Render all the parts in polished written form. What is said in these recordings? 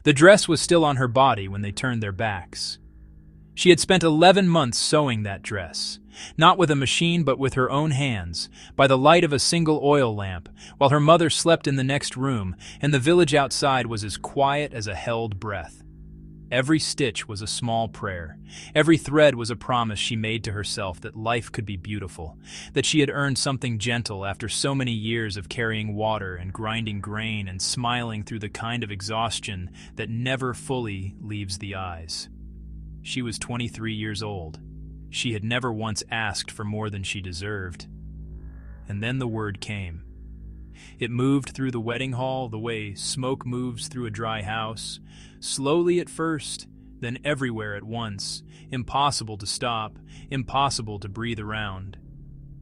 The dress was still on her body when they turned their backs. She had spent 11 months sewing that dress, not with a machine but with her own hands, by the light of a single oil lamp, while her mother slept in the next room, and the village outside was as quiet as a held breath. Every stitch was a small prayer. Every thread was a promise she made to herself that life could be beautiful, that she had earned something gentle after so many years of carrying water and grinding grain and smiling through the kind of exhaustion that never fully leaves the eyes. She was 23 years old. She had never once asked for more than she deserved. And then the word came. It moved through the wedding hall the way smoke moves through a dry house, slowly at first, then everywhere at once, impossible to stop, impossible to breathe around.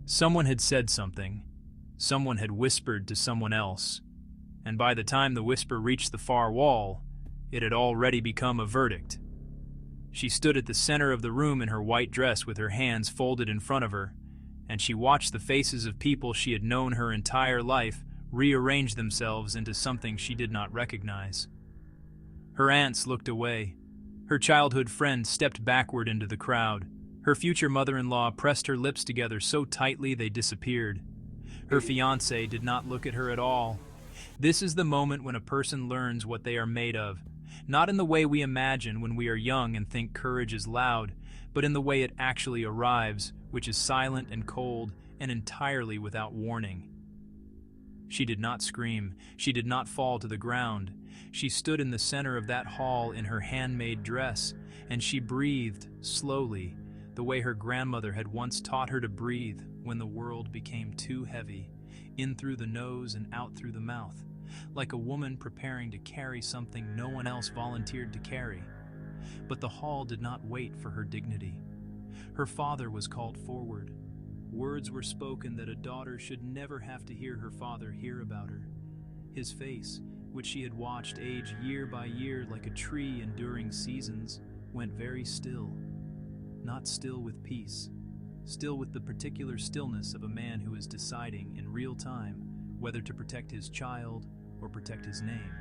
Someone had said something. Someone had whispered to someone else. And by the time the whisper reached the far wall, it had already become a verdict. She stood at the center of the room in her white dress with her hands folded in front of her, and she watched the faces of people she had known her entire life rearrange themselves into something she did not recognize. Her aunts looked away. Her childhood friend stepped backward into the crowd. Her future mother-in-law pressed her lips together so tightly they disappeared. Her fiancé did not look at her at all. This is the moment when a person learns what they are made of, not in the way we imagine when we are young and think courage is loud, but in the way it actually arrives, which is silent and cold and entirely without warning. She did not scream. She did not fall to the ground. She stood in the center of that hall in her handmade dress, and she breathed slowly, the way her grandmother had once taught her to breathe when the world became too heavy, in through the nose and out through the mouth, like a woman preparing to carry something no one else volunteered to carry. But the hall did not wait for her dignity. Her father was called forward. Words were spoken that a daughter should never have to hear her father hear about her. His face, which she had watched age year by year like a tree enduring seasons, went very still. Not still with peace, still with the particular stillness of a man who is deciding in real time whether to protect his child or protect his name.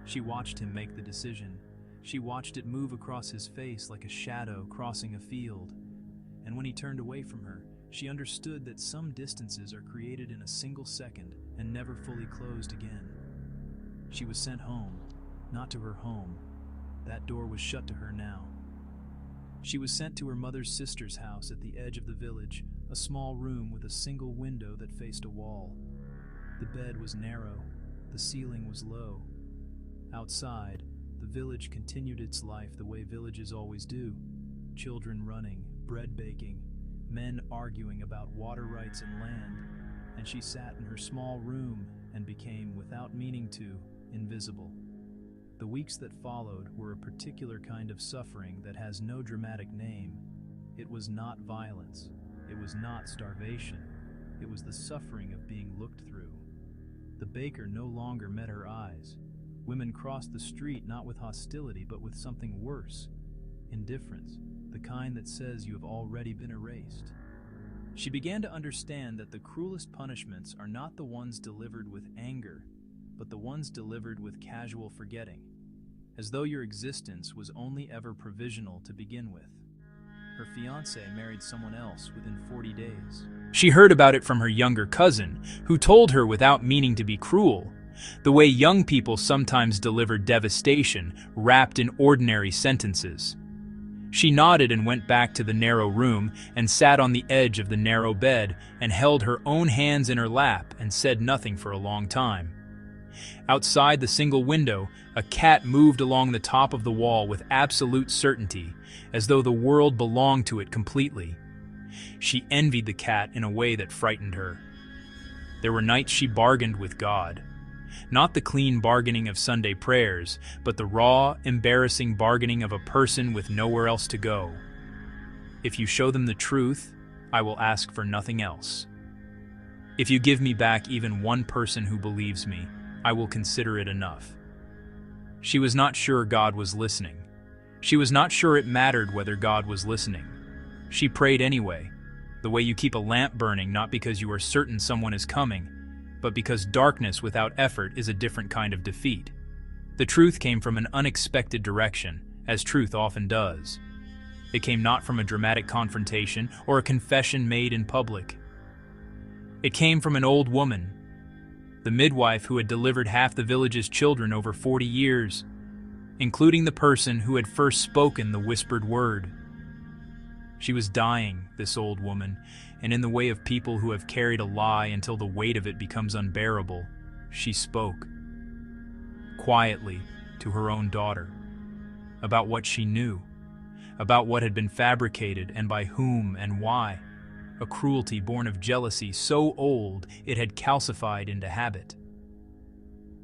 She watched him make the decision. She watched it move across his face like a shadow crossing a field. And when he turned away from her, she understood that some distances are created in a single second and never fully closed again. She was sent home, not to her home. That door was shut to her now. She was sent to her mother's sister's house at the edge of the village, a small room with a single window that faced a wall. The bed was narrow, the ceiling was low. Outside, the village continued its life the way villages always do. Children running, bread baking, men arguing about water rights and land, and she sat in her small room and became, without meaning to, invisible. The weeks that followed were a particular kind of suffering that has no dramatic name. It was not violence. It was not starvation. It was the suffering of being looked through. The baker no longer met her eyes. Women crossed the street not with hostility but with something worse, indifference, the kind that says you have already been erased. She began to understand that the cruelest punishments are not the ones delivered with anger, but the ones delivered with casual forgetting, as though your existence was only ever provisional to begin with. Her fiancé married someone else within 40 days. She heard about it from her younger cousin, who told her without meaning to be cruel, the way young people sometimes deliver devastation wrapped in ordinary sentences. She nodded and went back to the narrow room and sat on the edge of the narrow bed and held her own hands in her lap and said nothing for a long time. Outside the single window, a cat moved along the top of the wall with absolute certainty, as though the world belonged to it completely. She envied the cat in a way that frightened her. There were nights she bargained with God. Not the clean bargaining of Sunday prayers, but the raw, embarrassing bargaining of a person with nowhere else to go. If you show them the truth, I will ask for nothing else. If you give me back even one person who believes me, I will consider it enough. She was not sure God was listening. She was not sure it mattered whether God was listening. She prayed anyway, the way you keep a lamp burning not because you are certain someone is coming, but because darkness without effort is a different kind of defeat. The truth came from an unexpected direction, as truth often does. It came not from a dramatic confrontation or a confession made in public. It came from an old woman, the midwife who had delivered half the village's children over 40 years, including the person who had first spoken the whispered word. She was dying, this old woman, and in the way of people who have carried a lie until the weight of it becomes unbearable, she spoke, quietly, to her own daughter, about what she knew, about what had been fabricated and by whom and why, a cruelty born of jealousy so old it had calcified into habit.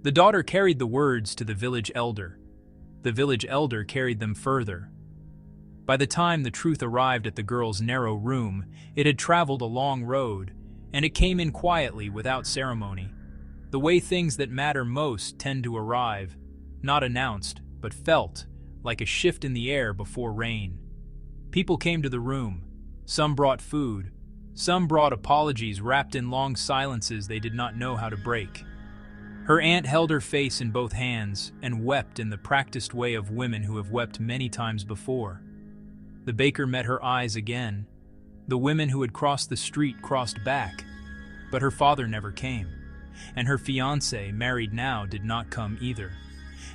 The daughter carried the words to the village elder. The village elder carried them further. By the time the truth arrived at the girl's narrow room, it had traveled a long road, and it came in quietly without ceremony, the way things that matter most tend to arrive, not announced, but felt, like a shift in the air before rain. People came to the room. Some brought food. Some brought apologies wrapped in long silences they did not know how to break. Her aunt held her face in both hands and wept in the practiced way of women who have wept many times before. The baker met her eyes again. The women who had crossed the street crossed back, but her father never came, and her fiancé, married now, did not come either.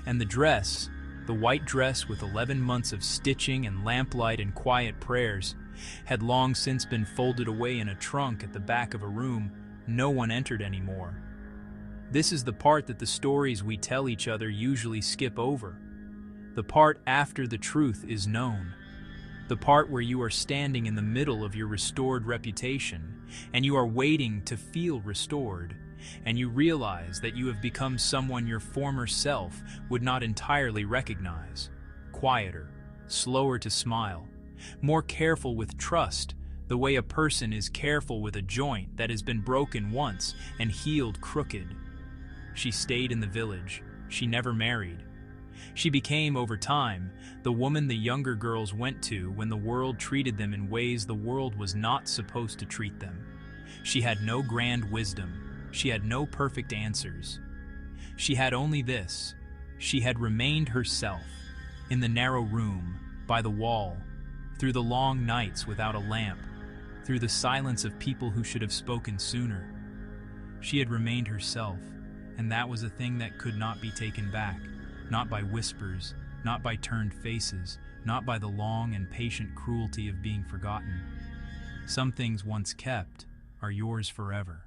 And the dress, the white dress with 11 months of stitching and lamplight and quiet prayers, had long since been folded away in a trunk at the back of a room no one entered anymore. This is the part that the stories we tell each other usually skip over. The part after the truth is known. The part where you are standing in the middle of your restored reputation, and you are waiting to feel restored, and you realize that you have become someone your former self would not entirely recognize. Quieter, slower to smile, more careful with trust, the way a person is careful with a joint that has been broken once and healed crooked. She stayed in the village. She never married. She became, over time, the woman the younger girls went to when the world treated them in ways the world was not supposed to treat them. She had no grand wisdom. She had no perfect answers. She had only this: she had remained herself, in the narrow room, by the wall, through the long nights without a lamp, through the silence of people who should have spoken sooner. She had remained herself, and that was a thing that could not be taken back, not by whispers, not by turned faces, not by the long and patient cruelty of being forgotten. Some things once kept are yours forever.